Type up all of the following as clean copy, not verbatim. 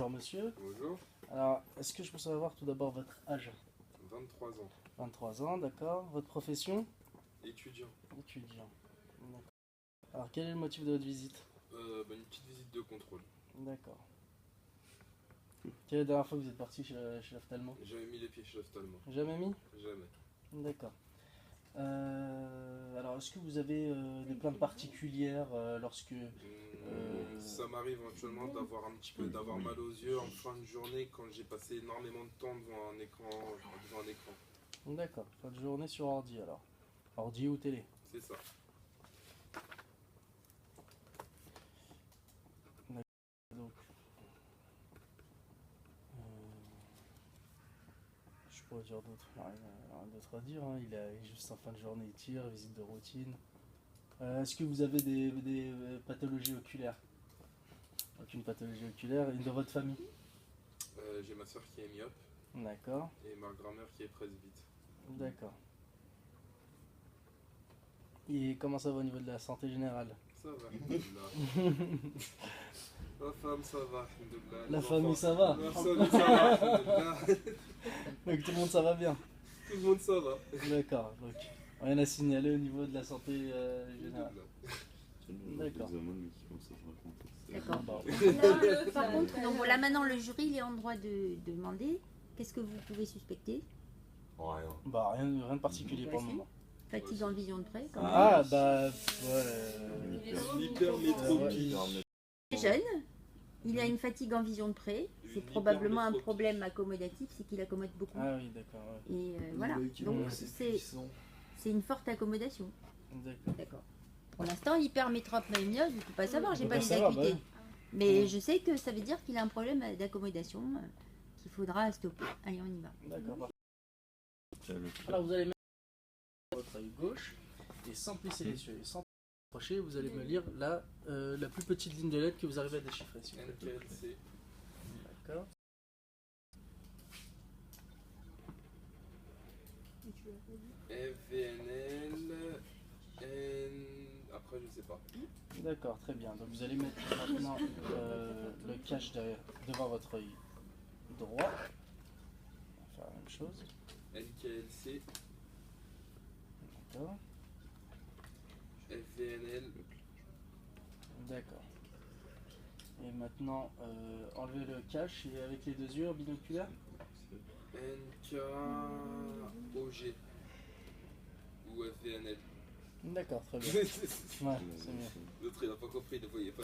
Bonjour monsieur. Bonjour. Alors, est-ce que je peux savoir tout d'abord votre âge? 23 ans. 23 ans, d'accord. Votre profession? Étudiant. Étudiant. D'accord. Alors, quel est le motif de votre visite? Une petite visite de contrôle. D'accord. Quelle est la dernière fois que vous êtes parti chez l'ophtalmo? J'avais mis les pieds chez l'ophtalmo. Jamais mis? Jamais. D'accord. Alors, est-ce que vous avez des plaintes particulières lorsque... Ça m'arrive éventuellement d'avoir un petit peu d'avoir mal aux yeux en fin de journée quand j'ai passé énormément de temps devant un écran. D'accord. Fin de journée sur ordi alors. Ordi ou télé? C'est ça. Donc, je pourrais dire d'autres, rien d'autre à dire, hein. Il est juste en fin de journée, il tire, visite de routine. Est-ce que vous avez des pathologies oculaires? Aucune pathologie oculaire. Une de votre famille? J'ai ma soeur qui est myope D'accord, et ma grand-mère qui est presbyte. d'accord. Et comment ça va au niveau de la santé générale? Ça va, alhamdoulilah. La femme, ça va, alhamdoulilah. La Les famille, enfants, ça va? la famille, ça va, alhamdoulilah. Donc tout le monde, ça va bien? Tout le monde, ça va. D'accord, donc rien à signaler au niveau de la santé générale. D'accord. D'accord. Bon. Là, par contre, donc voilà, maintenant le jury il est en droit de demander qu'est-ce que vous pouvez suspecter. Rien. Bah rien de particulier pour le moment. Fatigue en vision de près, quand même. Ah bah ouais. L'hypermétropie. Il est jeune, il a une fatigue en vision de près. C'est Une probablement un hypermétropie. problème accommodatif, c'est qu'il accommode beaucoup. Ah oui, d'accord. Ouais. Et voilà, donc c'est une forte accommodation. D'accord. D'accord. Pour l'instant, hypermétropie, je ne peux pas savoir, j'ai On pas peut les savoir, acuités. bah oui. Mais je sais que ça veut dire qu'il a un problème d'accommodation qu'il faudra stopper. Allez, on y va. D'accord. Alors vous allez mettre votre œil gauche et sans plisser les yeux et sans approcher, vous allez me lire la plus petite ligne de lettres que vous arrivez à déchiffrer. S'il vous plaît. NKLC. D'accord. FVNL. Après, je sais pas. D'accord, très bien. Donc vous allez mettre maintenant le cache devant votre œil droit. On va faire la même chose. NKLC. D'accord. FVNL. D'accord. Et maintenant, enlevez le cache et avec les deux yeux binoculaires. NKOG. Ou FVNL. D'accord, très bien. Ouais, c'est mieux. L'autre il a pas compris, il ne voyait pas.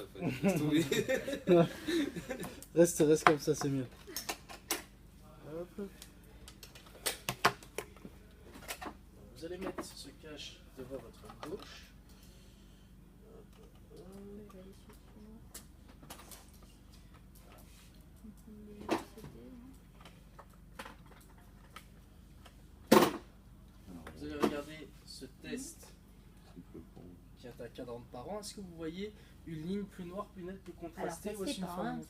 Laisse tomber. Reste comme ça, c'est mieux. Hop. Vous allez mettre ce cache devant votre gauche. Vous allez regarder ce test qui est à cadran par an. Est-ce que vous voyez une ligne plus noire, plus nette, plus Alors, contrastée ça ou se est-ce fait pas, uniforme? hein,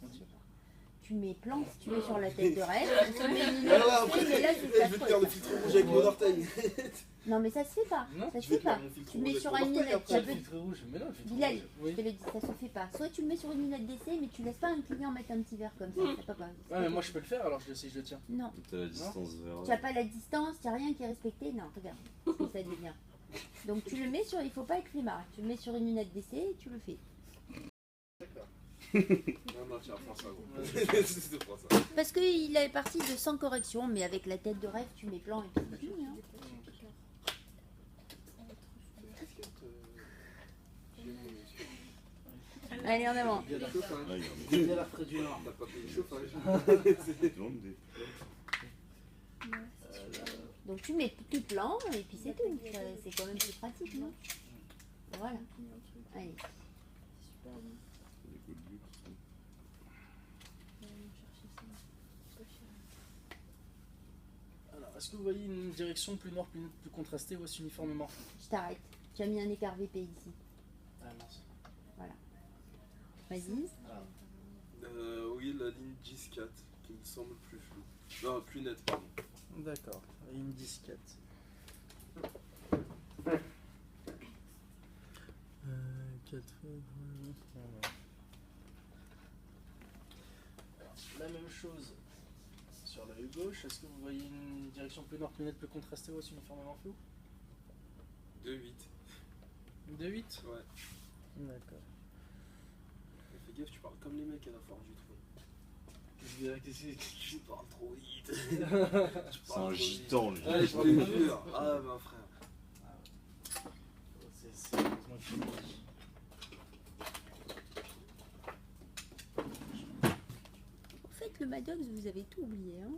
ça se fait pas. Tu mets plan, si tu mets sur la tête de rêve, tu mets une lunette, mais là c'est Je vais te affreux, faire le ça. filtre rouge avec mon orteil. Non mais ça se fait pas, Non, ça se Je vais fait te faire pas. mon filtre Tu rouge mets avec sur mon une orteil lunette, après. ça Le peut... filtre rouge, mais non, le filtre Bilal, rouge. je Oui. te l'ai dit, ça se fait pas. Soit tu le mets sur une lunette d'essai, mais tu laisses pas un client mettre un petit verre comme ça, ça peut pas. Ouais, mais moi je peux le faire alors si je le tiens. Non, T'as la distance vers. tu n'as pas la distance, il n'y a rien qui est respecté, non, regarde ce que ça devient. Donc tu le mets sur, il faut pas être flemmard, tu le mets sur une lunette d'essai et tu le fais. D'accord. Non, tiens, prends ça, gros. C'est prends ça. Parce qu'il est parti de sans correction, mais avec la tête de rêve, tu mets plan et puis c'est fini. Hein. Allez, en avant. Il y a le chauffage. Il y a la frais du Nord. T'as pas payé le chauffage. Donc tu mets tout plan et puis c'est tout. C'est quand même plus pratique, non? Voilà. Allez. Alors, est-ce que vous voyez une direction plus noire, plus nette, plus contrastée ou est-ce uniformément? Je t'arrête. Tu as mis un écart VP ici. Ah mince. Voilà. Vas-y. Ah. Oui, la ligne 10-4 qui me semble plus floue. Non, plus nette, pardon. D'accord, ligne 10-4. la même chose sur l'œil gauche. Est-ce que vous voyez une direction plus nord, plus nette, plus contrastée ou aussi uniformément floue? 2-8. 2-8. Ouais. D'accord. Fais gaffe, tu parles comme les mecs à la forge du trône. Tu parles trop vite. C'est un gitan, lui. Ouais, je te jure. Ah, ma frère. C'est heureusement que je l'ai dit. En fait, le Maddox, vous avez tout oublié. Hein.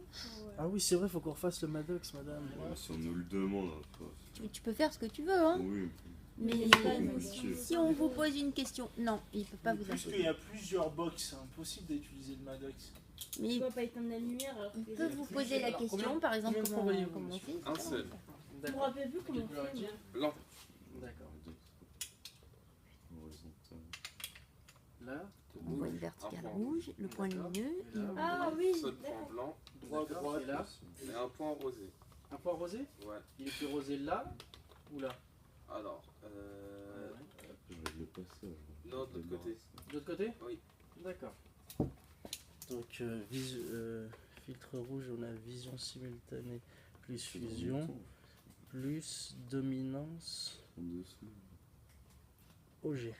Ah oui, c'est vrai, faut qu'on refasse le Maddox, madame. Si on nous le demande, après. Tu peux faire ce que tu veux, hein. Oui. Mais Compliqué. si on vous pose une question, non, il peut pas vous Puisqu'il imposer. y a plusieurs box, c'est impossible d'utiliser le Maddox. Mais Tu vas pas éteindre la lumière alors que il les peut autres- vous poser la Alors, question, combien- par exemple, combien de fois comment voyez-vous, on monsieur fait. Un seul. Je me rappelle plus comment Quelle couleur on fait. est-il? Blanc. D'accord. Horizontal. Là, On voit une verticale Un point. rouge, le point D'accord. lumineux. Et là, et- Ah oui, Seul point d'accord. blanc Droit, d'accord, droit. et là, et un point rosé. un point rosé. Ouais. Il est plus rosé là ou là? Alors, Je vais le passer. non, de l'autre côté. De l'autre côté? Oui. D'accord. Donc, filtre rouge, on a vision simultanée plus fusion, plus dominance En dessous. Très OG.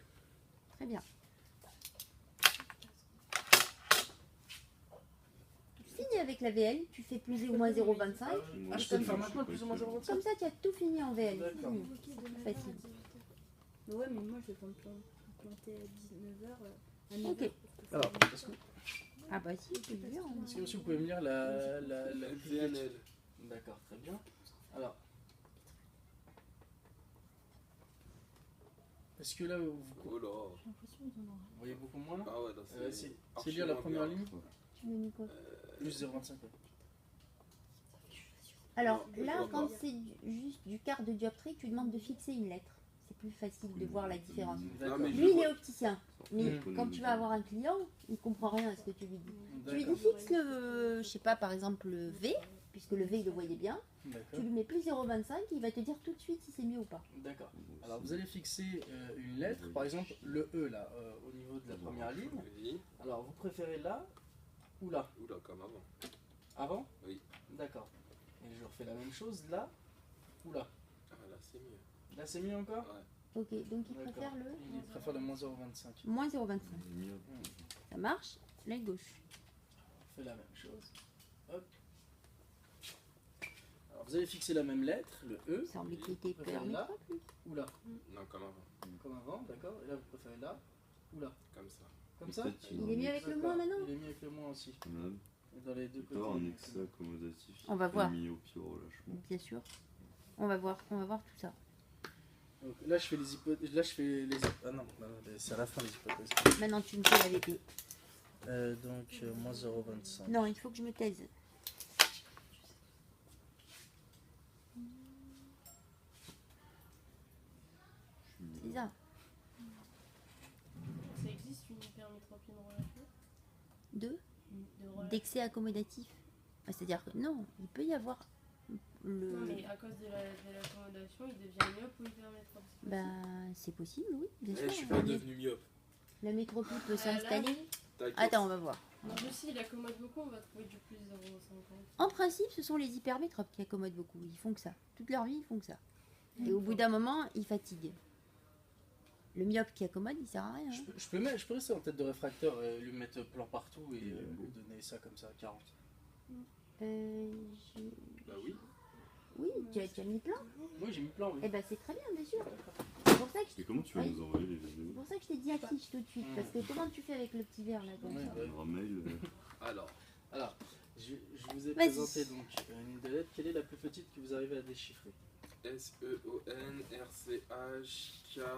bien. Tu signes avec la VL, tu fais plus ou moins 0,25. Ah, je peux le faire maintenant, plus ou moins 0,25? Comme ça, tu as tout fini en VL. D'accord. Fini. Ok, demain, Facile. Mais ouais, mais moi je vais pas me planter à 19h, à 9h. Ok. Alors, est-ce que, Ah bah si, tu veux. hein. est-ce que monsieur, vous pouvez me lire la VNL. D'accord, très bien. Alors, est-ce que là, vous Oh là. J'ai l'impression qu'ils en ont- voyez beaucoup moins là? Ah ouais, là, C'est archi lire la moins première bien. ligne? Tu veux, Nico Plus 0,25. Ouais. Alors Non, là, je vois quand pas. c'est juste du quart de dioptrie, tu demandes de fixer une lettre. C'est plus facile de voir la différence. D'accord. mais je Lui, il vois. est opticien. Mais Mm. quand tu vas avoir un client, il comprend rien à ce que tu lui dis. Tu lui D'accord. dis fixe le, je sais pas, par exemple le V, puisque le V il le voyait bien. D'accord. Tu lui mets plus 0,25 et il va te dire tout de suite si c'est mieux ou pas. D'accord. Alors vous allez fixer une lettre, par exemple le E là, au niveau de la première ligne. Oui. Alors vous préférez là ou là? Oula, comme avant. Avant? Oui. D'accord. Et je refais la même chose là ou là? Ah là, c'est mieux. Là c'est mieux encore? Ouais. Ok, donc il D'accord. préfère le Il préfère le moins 0,25. moins 0,25. Mieux. Ça marche. L'œil gauche. On fait la même chose. Hop. Alors vous allez fixer la même lettre, le E, Il semble qu'il était Vous préférez là permis. ou là? Non, comme avant. Comme avant, d'accord. Et là vous préférez là ou là? Comme ça. Comme ça? Peut-être qu'il Il est mieux avec le moins maintenant. Il est mieux avec le moins aussi. Même. Et dans les deux Il peut y avoir un côtés. excès accommodatif. On va qui voir. fait myopie au relâchement. Bien sûr. On va voir tout ça. Donc là je fais les hypothèses. Là je fais les. Ah non, c'est à la fin les hypothèses. Maintenant tu me fais la VP. Donc moins 0,25. Non, il faut que je me taise. C'est ça. Ça existe une hypermétropie de relâchement Deux. de relâchement. D'excès accommodatif. Ah, c'est-à-dire que non, il peut y avoir le. Non, mais à cause de l'accommodation, il devient myope ou hypermétrope. c'est Bah, possible. c'est possible, oui, bien Eh, sûr. je suis pas devenu myope. La métropie peut Là, s'installer. oui. T'inquiète. Attends, on va voir. Donc si il accommode beaucoup, on va trouver du plus 0,50. En principe, ce sont les hypermétropes qui accommodent beaucoup. Ils font que ça. Toute leur vie, ils font que ça. Et au bout d'un moment, ils fatiguent. Le myope qui accommode, il sert à rien. hein. Je peux rester en tête de réfracteur et lui mettre plan partout et lui donner ça comme ça à 40. Je- Bah oui. Oui, tu as mis plein. Oui, j'ai mis plan, oui. Eh ben, c'est très bien, bien sûr. D'accord. C'est pour ça que je Et comment tu vas Oui. nous envoyer les C'est vidéos pour ça que je t'ai dit affiche tout de suite. Parce que comment tu fais avec le petit verre là comme Ouais, ça ouais. Un mail Alors, Alors, je vous ai Vas-y. présenté donc une des lettres. Quelle est la plus petite que vous arrivez à déchiffrer?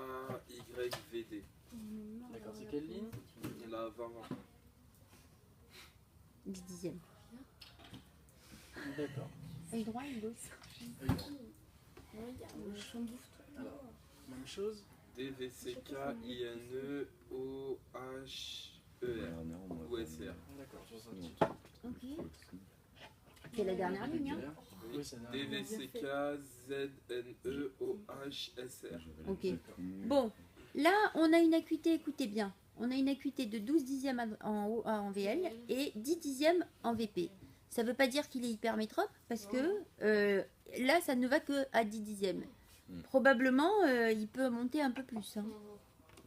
S-E-O-N-R-C-H-K-Y-V-D. D'accord, c'est quelle ligne? Il a 20 ans. 10 dixièmes. D'accord. Œil droit, œil gauche. Regarde, je me bouffe tout. Alors, même chose. D-V-C-K-I-N-E-O-H-E-R. Ou S-R. D'accord, je vois un petit Ok. C'est la dernière ligne. Hein. Oui, c'est la dernière. D-V-C-K-Z-N-E-O-H-S-R. Ok. Bon, là, on a une acuité, écoutez bien. on a une acuité de 12 dixièmes en VL et 10 dixièmes en VP. Ça ne veut pas dire qu'il est hypermétrope parce que là, ça ne va que à 10 dixièmes. Probablement, il peut monter un peu plus. Hein.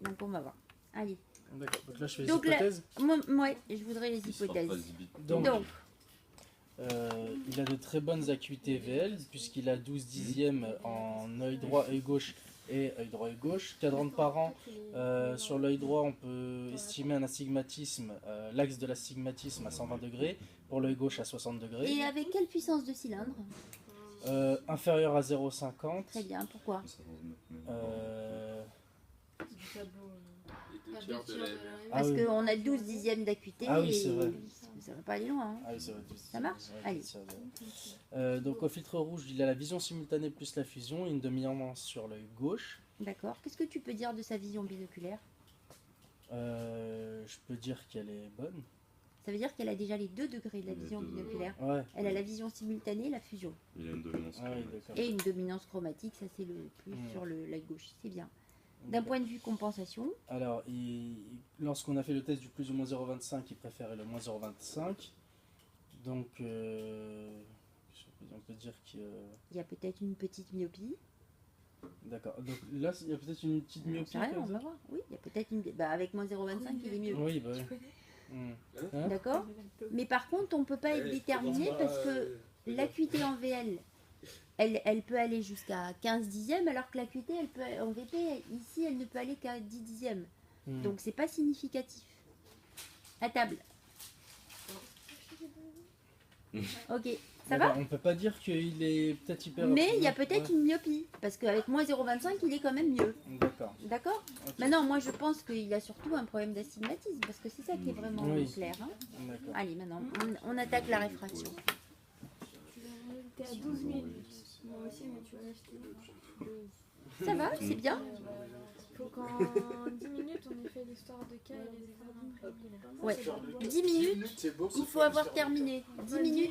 Donc, on va voir. Allez. D'accord, donc là je fais les Donc, là, hypothèses. ouais, je voudrais les Il sera hypothèses. pas zibi- Donc, Donc, il a de très bonnes acuités VL, puisqu'il a 12 dixièmes en œil droit, œil gauche et œil droit, œil gauche. Cadran de parent, sur l'œil droit, on peut estimer un astigmatisme, l'axe de l'astigmatisme à 120 degrés, pour l'œil gauche à 60 degrés. et avec quelle puissance de cylindre? Inférieur à 0,50. Très bien, pourquoi? Ça va se mettre même. Euh, Les deux tiers de la MR. Ah Parce oui. qu'on a 12 dixièmes d'acuité Ah oui, et c'est vrai. ça va pas aller loin. Hein. Ah oui, c'est vrai. Ça marche? Allez. Donc au filtre rouge, il a la vision simultanée plus la fusion, et une dominance sur l'œil gauche. D'accord. Qu'est-ce que tu peux dire de sa vision binoculaire? Je peux dire qu'elle est bonne. Ça veut dire qu'elle a déjà les 2 degrés de la Les vision deux. binoculaire. Ouais. Elle a la vision simultanée et la fusion. Il a une dominance. Ah oui, chromatique. d'accord. Et une dominance chromatique, ça c'est le plus Mm. sur l'œil gauche. C'est bien. D'un point de vue compensation, Alors, lorsqu'on a fait le test du plus ou moins 0,25, il préférait le moins 0,25. Donc, on peut dire que... il y a peut-être une petite myopie. D'accord. Donc là, il y a peut-être une petite On myopie. sait rien, on comme va ça voir. Oui, il y a peut-être une. Bah, avec moins 0,25, il est mieux. Oui, bah oui. Hein D'accord. Mais par contre, on peut pas être déterminé parce que l'acuité en VL, elle peut aller jusqu'à 15 dixièmes, alors que l'acuité, elle peut, en VP, ici, elle ne peut aller qu'à 10 dixièmes. Hmm. Donc, c'est pas significatif. À table. Ok, ça va? On peut pas dire qu'il est peut-être hyper... Mais il y a peut-être Ouais. une myopie, parce qu'avec moins 0,25, il est quand même mieux. D'accord. D'accord? Ok. Maintenant, moi, je pense qu'il a surtout un problème d'astigmatisme, parce que c'est ça qui est vraiment Oui. clair. Hein. D'accord. Allez, maintenant, on attaque la réfraction. T'es à 12 minutes. Moi aussi, mais tu vas l'acheter. Ça va, c'est bien. Faut qu'en 10 minutes, on ait fait l'histoire de cas et les examens préliminaires. Ouais. 10 minutes, C'est beau. il faut avoir terminé. 10 minutes.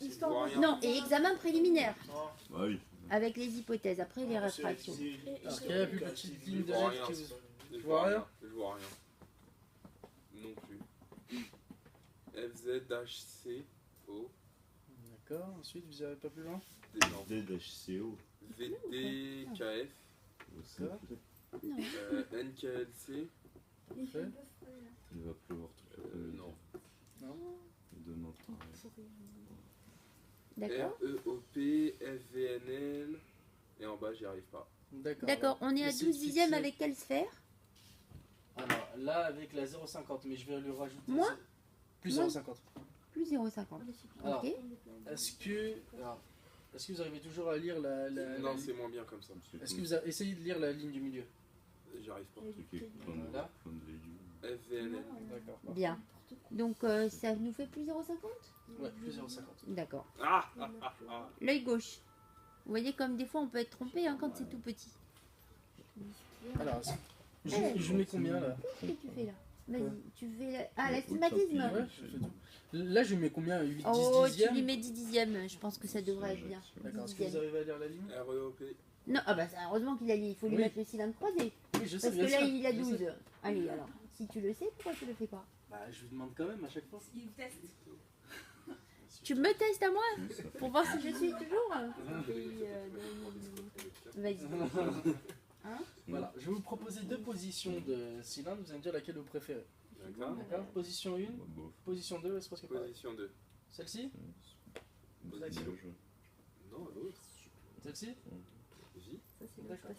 Histoire de Non, et examen préliminaire, Ah oui. avec les hypothèses, après les réfractions. Est-ce qu'il y a la plus petite ligne de Je vois lettres rien. qui vous... Je vois vois rien rien. Je vois rien. Non plus. FZHCO. D'accord. Ensuite, vous n'irez pas plus loin? DHCO. VDKF. D'accord. Non. NKLC. Fait. Il va pleuvoir toute l'après-midi. Non. Non. Demain, pareil. D'accord. REOP, FVNL. Et en bas, j'y arrive pas. D'accord. D'accord, on est à Essayez 12 de dixièmes fixer. avec quelle sphère? Alors, là, avec la 0,50, mais je vais lui rajouter... Moins Plus Moins 0,50. Plus 0,50. Alors, Ok. Est-ce que vous arrivez toujours à lire Non, c'est moins bien comme ça. Est-ce que vous avez essayé de lire la ligne du milieu? J'y arrive pas. C'est qui est plein de- Là plein de légumes. FVNL. D'accord. Bien. Donc, ça nous fait plus 0,50? Ouais, plus 0,50. D'accord. Ah, L'œil gauche. Vous voyez comme des fois on peut être trompé hein, quand c'est tout petit. Alors, je mets combien là? Qu'est-ce que tu fais là? Vas-y, Quoi tu fais la... Ah, l'astigmatisme. Ouais, je fais tout. Là, je mets combien? 8, 10 Oh, tu dixièmes? lui mets 10 dixièmes, je pense que ça devrait être bien. D'accord, 10 est-ce que vous dixièmes. arrivez à lire la ligne? REOP. Non, ah bah ça, heureusement qu'il a dit, il faut lui Oui. mettre le cylindre croisé. Oui, je sais, Parce que bien là, sûr. il a je 12. sais. Allez, alors, si tu le sais, pourquoi tu le fais pas? Bah, je lui demande quand même à chaque fois. Tu me testes à moi Oui, ça fait. pour voir si je suis toujours Vas-y. Voilà, je vais vous proposer deux positions de cylindre, vous allez me dire laquelle vous préférez. D'accord. D'accord? Position 1, Bah, bof. position 2, est-ce presque pareil? Position 2. Celle-ci? Position. Dommage. Non, l'autre. Celle-ci? Vas-y. D'accord.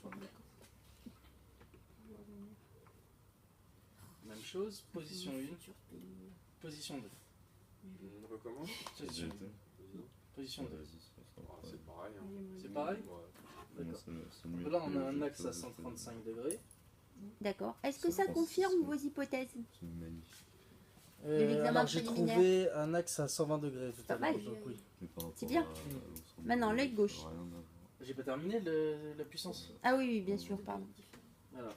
Même chose, position 1, position 2. On recommence. Position, position 2. Vas-y, ça sera Ah, pareil. c'est pareil. Hein. C'est pareil? Ouais. D'accord. C'est mieux Là, on que a un le axe à jeu. 135 degrés. D'accord. Est-ce que ça confirme vos hypothèses? C'est magnifique. l'examen Alors, j'ai préliminaire. trouvé un axe à 120 degrés tout à Pas l'heure. mal. Donc, oui. Mais par rapport C'est bien. à l'ensemble Maintenant, de- l'œil gauche. rien à voir. J'ai pas terminé la puissance. Ah oui, oui, bien sûr, pardon. Alors.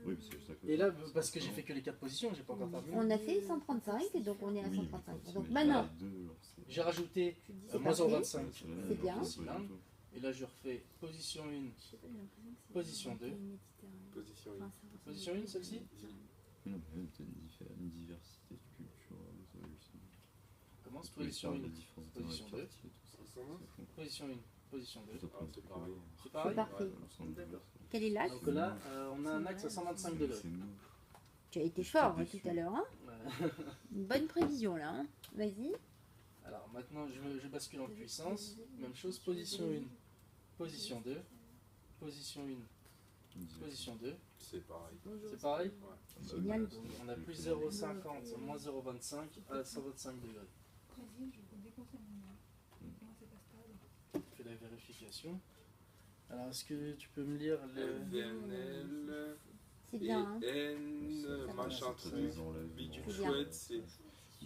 Oui, c'est juste à côté. Et là, parce que j'ai fait que les 4 positions, j'ai pas encore terminé. On a fait 135, donc on est à Oui, 135. mais Donc quand maintenant, tu mets les deux, alors c'est- J'ai rajouté C'est moins parfait. 25. c'est la même C'est bien. chose, pas du tout. Et là, je refais position 1, position 2. Position 1. Position 1, celle-ci. Non, mais même, t'as une diversité de cultures. On commence, Tu peux position faire 1, des différences position 2, réparties et tout ça. position 1, position 2. Tout apprendre c'est tout pareil. court. C'est pareil parfait. Ouais, l'ensemble D'accord. de- Quel est l'axe? Donc là, on a un axe à 125 degrés. C'est moche. Tu as été Je suis fort déçu. tout à l'heure. Hein, Ouais. une bonne prévision là. Hein. Vas-y. Alors maintenant, je bascule en puissance. Même chose, position 1, position 2, position 1, Une diversité. position 2. C'est pareil. C'est pareil. Ah bah Génial. oui, là, Donc, on a c'est plus plus 0,50, moins 0,25 à 125 degrés. Vas-y, je vais déconseiller mon Comment ça passe pas là Je fais la vérification. Alors, est-ce que tu peux me lire le... FVNL C'est et bien. Hein. N, machin Ça truc, les enlève, bidule C'est bien. chouette, c'est...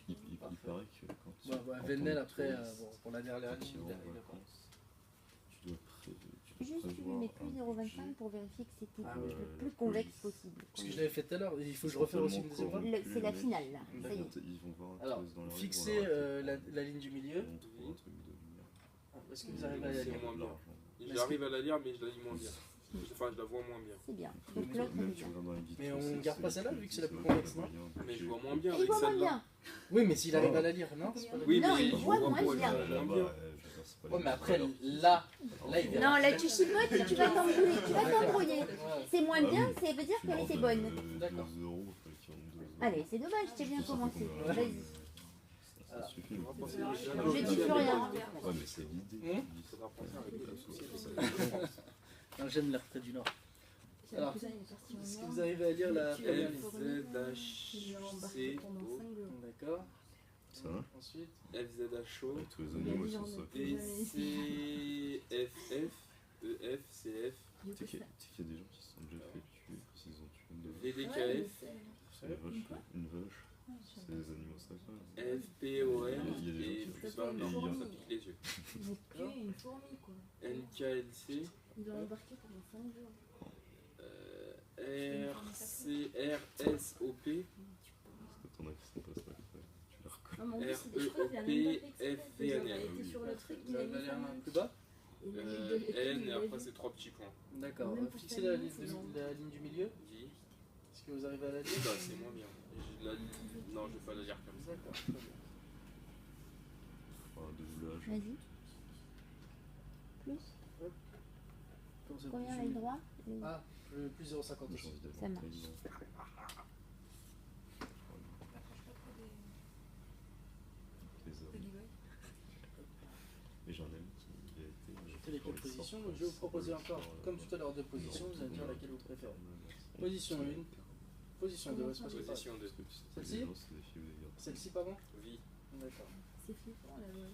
Il paraît que quand tu. Bah, quand Venel, on après, touriste, bon, pour la dernière quand ligne, tu vas il en a pas. vacances, tu dois Juste tu lui prévoir mets plus un 0,25 budget. pour vérifier que c'était Ah le ouais, plus la convexe police. possible. Parce que je l'avais fait tout à l'heure, il faut que je refasse aussi une deuxième fois. C'est la finale là. Ça y est. Quand ils vont voir un Alors, touriste dans la rue, fixez ils vont l'arrêter. la ligne du milieu. Ils vont trouver un truc de merde. Est-ce que vous arrivez à la C'est lire moins bien. Est-ce J'arrive à la lire, mais je la lis moins bien. Enfin, je la vois moins bien. C'est bien. Donc l'autre Même est tu bien. regardes dans les guides, Mais tu on sais, garde c'est pas les celle-là, plus vu que c'est la plus vite, complexe, il y a non un Mais je budget. vois moins bien Il avec voit moins celle-là. bien. Oui, mais s'il arrive à la lire, non c'est pas la Oui, Non, mais il je voit vois moins moins bien. bien. Là-bas, je veux dire, c'est pas les Ouais, mais mêmes après, valeurs. là, il verra. Non, là tu chipotes, tu vas t'embrouiller. Tu vas t'embrouiller. Ouais. C'est moins Ah bien, oui. ça veut dire Tu qu'elle leur était donnes, bonne. D'accord. 2 euros, il faut qu'ils rendent 2 euros. Allez, c'est dommage, t'as bien Ça fait commencé. combien Vas-y. Ça suffit. Je dis plus rien. Ouais, mais c'est l'idée. Hum qui dit Faudra penser ça. avec la sauce. Non, j'aime l'air près du Nord. J'ai Alors, un cousin, il est parti en Est-ce que Inde. vous arrivez à lire la première ligne Il l'a embarqué pendant FZHCO, 5 jours. D'accord. Ça va Ensuite, FZHO, Avec tous les Il a animaux, dit ils j'en sont ai ça. plus jamais. DCFF, EF, CF, Du Tu sais coup, qu'il y ça- a des gens qui se sont déjà fait tuer parce qu'ils ont tué une vache. Ouais, mais VDKF, c'est- Une vache, une vache, c'est des animaux sacrés. FPOM Il y a des gens et qui plus font bas, ça. non, Et ça pique les yeux. Ils ont tué une fourmi quoi. NKLC, Ils l'ont embarqué pendant 5 jours. RCRSOP, Parce que t'en as qui sont pas sacrés. Tu les reconnais. Non, mais en plus, je crois qu'il a même pas fait exprès. Il a été sur le truc, vous il a arrivez à mis lire sa un main. plus bas Il a mis N, deux- il et a après vu. c'est 3 petits points. D'accord. Même pour Fixez sa la ligne, ligne, c'est long. la ligne du milieu. J, Est-ce que vous arrivez à la lire bah, c'est moins bien. Non, je vais pas la lire comme ça. D'accord. très bien. Enfin, de doublage. Vas-y. Plus. Comment ça Combien plus ligne une droit Ah, plus 0,50 J'ai aussi. envie d'avoir Ça un marche. taille, les hommes. Et j'ai un ami qui a été. Je fais les quatre positions, donc je vais vous proposer encore, comme tout à l'heure, deux positions, vous allez me dire laquelle vous préférez. Position 1, position 2, est-ce que c'est pas- Position 2. Celle-ci Celle-ci, pardon Vie. D'accord. C'est flippant là, ouais.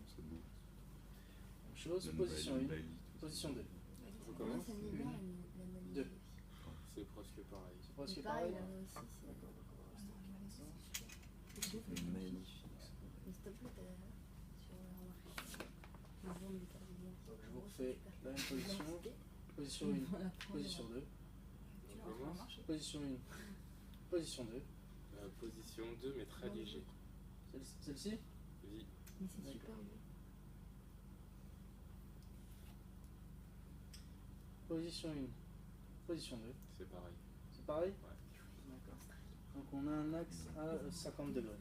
C'est beau. Même chose, Même position 1, Bailey, tout ça. position 2. Je Moi, commence. ça me dit bien la manip. Deux. C'est presque pareil. C'est presque C'est pareil. pareil, là aussi. C'est magnifique. Mais s'il te plaît, sur le jaune du cardigan. Donc je vous refais la même position. Position 1, position 2. On commence. Position 1, position 2. Position 2, mais très léger. Celle-ci Vie. Mais c'est super beau. Position 1, position 2. C'est pareil. C'est pareil Ouais. D'accord. Donc on a un axe à 50 degrés.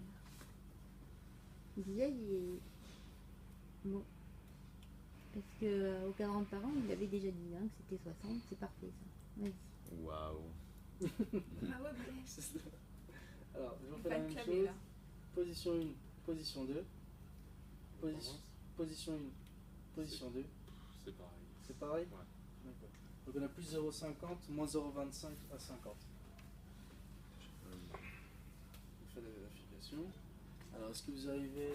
Déjà, il est. Bon. Parce que au cadran de parents, il avait déjà dit hein, que c'était 60, c'est parfait ça. Vas-y. Waouh. Ah ouais, mais Alors, je vous il fais va la te même clamer chose. là. Position 1, position 2. On commence. Position 1, position 2. C'est pareil. C'est pareil Ouais. D'accord. Donc on a plus 0,50, moins 0,25 à 50. Je fais la vérification. Alors, est-ce que vous arrivez...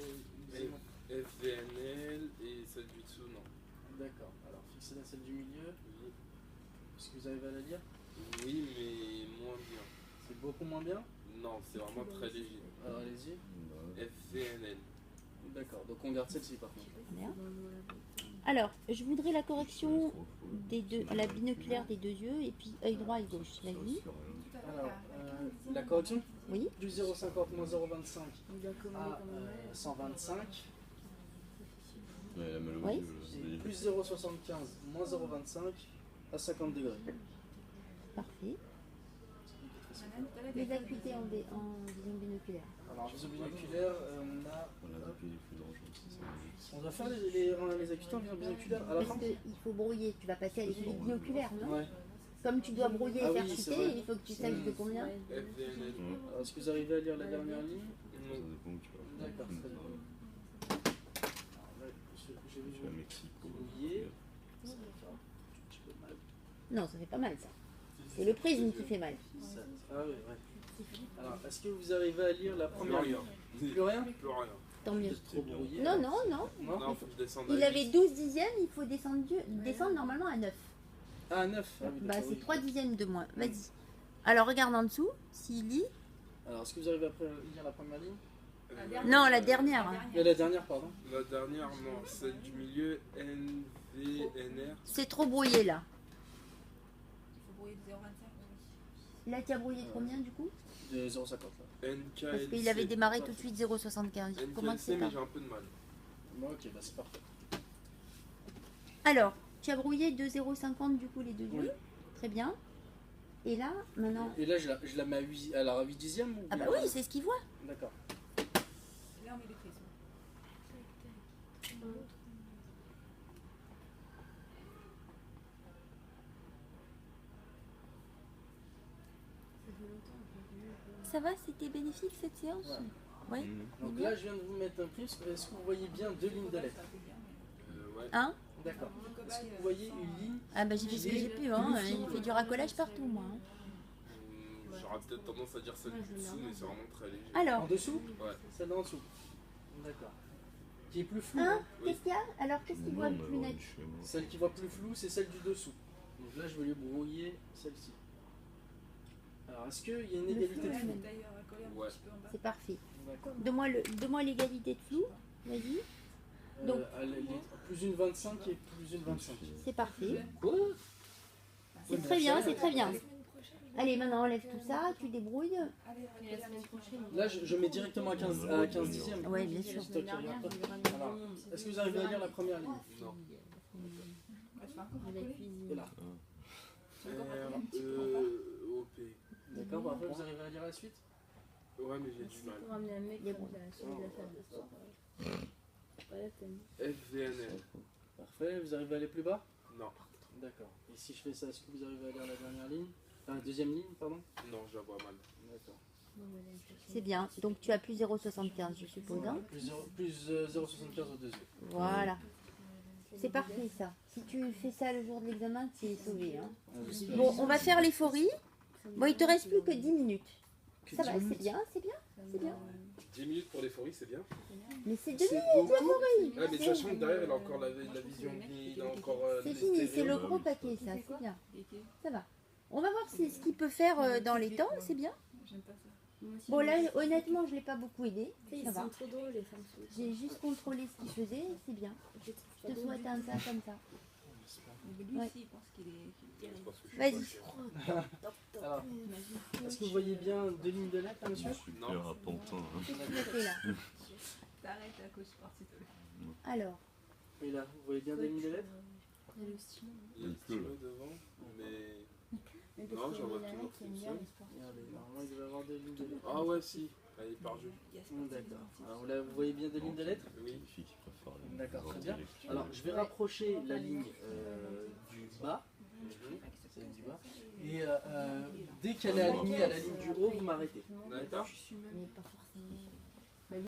FVNL et celle du dessous, non. D'accord. Alors, fixez la celle du milieu. Oui. Est-ce que vous arrivez à la lire? Oui, mais moins bien. C'est beaucoup moins bien? Non, c'est vraiment très léger. Alors, allez-y. FVNL. D'accord. Donc on garde celle-ci par contre. Bien. Alors, je voudrais la correction des deux, la binoculaire des deux yeux et puis œil droit et gauche. Vas-y. Tout à l'heure, Alors, la la correction? Oui. Plus 0,50, moins 0,25 Il doit commander à quand même. 125. Ouais, la mélodie, Oui. Et plus 0,75, moins 0,25 à 50 degrés. Parfait. Les acuités en vision binoculaire. Alors, vision binoculaire, on a. Voilà, depuis les plus dangereux, c'est ça. On doit faire les acuités en vision binoculaire à la fin. Parce qu'il faut brouiller, tu vas passer à l'équilibre binoculaire, non? Ouais. Comme tu dois brouiller Ah et faire oui, c'est chuter, vrai. il faut que tu saches de combien. FVNL. Alors, est-ce que vous arrivez à lire la dernière ligne? Ça dépend où tu vas. D'accord, très bien. Alors là, j'ai Tu vas à vu Mexico. brouiller. Ça va faire un petit peu mal. Non, ça fait pas mal ça. C'est le prisme qui fait mal. Ça- Ah oui, ouais. Alors, est-ce que vous arrivez à lire la Plus première rien. ligne? Plus rien? Plus rien. Tant mieux. Trop brouillé. Non, non, non. Non. Non, faut que je descende Il à avait 10. 12 dixièmes, il faut descendre normalement à 9. Ah, 9. Ah, oui, Bah, d'accord, c'est oui. 3 dixièmes de moins. Vas-y. Alors, regarde en dessous, s'il lit. Alors, est-ce que vous arrivez à lire la première ligne? Non, la dernière. Hein. La dernière, pardon. La dernière, non. Celle du milieu, NVNR. C'est trop brouillé là. Il faut brouiller de 0,25. Là, tu as brouillé combien du coup? De 0,50 là. NKLC. Parce qu'il avait démarré tout de suite 0,75. Comment NKLC, c'est mais pas? j'ai un peu de mal. Bon, ok, bah c'est parfait. Alors, tu as brouillé de 0,50 du coup les deux Oui. lieux. Très bien. Et là, maintenant. Et là, je la mets à 8 dixièmes ou Ah bah bien- oui, c'est ce qu'il voit. D'accord. Là, on met les prismes. Ça va, c'était bénéfique cette séance? Ouais. Oui. Donc là, je viens de vous mettre un prisme. Est-ce que vous voyez bien deux lignes de lettres? Ouais. Hein? D'accord. Est-ce que vous voyez une ligne? Ah bah j'ai fait ce que j'ai pu, hein. J'ai fait du racolage partout moi. Hein. J'aurais peut-être tendance à dire celle du dessous, mais c'est vraiment très léger. Alors, En dessous? Ouais. Celle d'en dessous. D'accord. Qui est plus floue. hein? Oui. Qu'est-ce qu'il y a? Alors qu'est-ce qu'il voit le plus net? Celle qui voit plus floue, c'est celle du dessous. Donc là, je vais lui brouiller celle-ci. Alors, est-ce qu'il y a une Le égalité flou, de là, flou? même. D'ailleurs, coller un Ouais. petit peu en bas. C'est parfait. D'accord. Donne-moi l'égalité de flou. Vas-y. Donc- Plus une 25 et plus une 25. C'est parfait. Quoi? C'est très bien, c'est très bien. Allez, maintenant enlève tout ça, tu débrouilles. Allez, Et la semaine prochaine. Là, je mets directement à 15 dixièmes. Ouais, bien sûr. C'est toi qui regardes pas. Alors, est-ce que vous arrivez à lire la première ligne? Non. je fais encore coller. Et là. OP. D'accord, bon, après vous arrivez à lire la suite? Ouais, mais j'ai du mal. Pour ramener un mec Il est qui bon. a sauvé la salle de sport. Pas la peine. FVNL. Parfait, vous arrivez à aller plus bas? Non. D'accord. Et si je fais ça, est-ce que vous arrivez à lire la dernière ligne? Enfin, deuxième ligne, pardon? Non, je la vois mal. D'accord. C'est bien. Donc tu as plus 0,75 je suppose. Hein? Plus 0,75 au deuxième. Voilà. C'est parfait ça. Si tu fais ça le jour de l'examen, tu es sauvé. Hein. J'espère. Bon, on va faire l'euphorie. Bon, il te reste plus que 10 minutes. Que Ça va, 10 c'est minutes. bien, c'est bien, c'est bien. 10 minutes pour l'euphorie, c'est bien. Mais c'est 2 C'est minutes beaucoup. l'euphorie. Ouais, mais sachant que derrière, elle a encore la vision, il a encore C'est les fini, c'est stéréos. le gros paquet ça, c'est bien. Ça va. On va voir ce qu'il peut faire dans les temps, c'est bien. J'aime pas ça. Bon là, honnêtement, je l'ai pas beaucoup aidé, Ils ça va. sont trop drôles les femmes. J'ai juste contrôlé ce qu'il faisait, c'est bien. Je te souhaite un ça comme ça. Mais lui Ouais. aussi, il pense qu'il est terrible. Vas-y. Alors, est-ce que vous voyez bien deux lignes de lettres, monsieur? Super à Pantin. Hein. Qu'est-ce que tu fais là? T'arrêtes à cause sport, s'il te plaît. Alors, Et là, vous voyez bien deux lignes de lettres? Il y a le stylo. Il y a le stylo devant, mais. Non, j'en vois toujours qu'une seule. Regardez, normalement il devait y avoir deux lignes de lettres. Ah ouais, si. Elle est par jeu. D'accord. Alors là, vous voyez bien deux lignes de lettres? Oui. Les filles qui préfèrent les D'accord, très bien. intellectuels. Alors, je vais rapprocher la ligne du bas. Celle du bas. Et dès qu'elle est alignée à la ligne du haut, vous m'arrêtez. D'accord. mais pas forcément.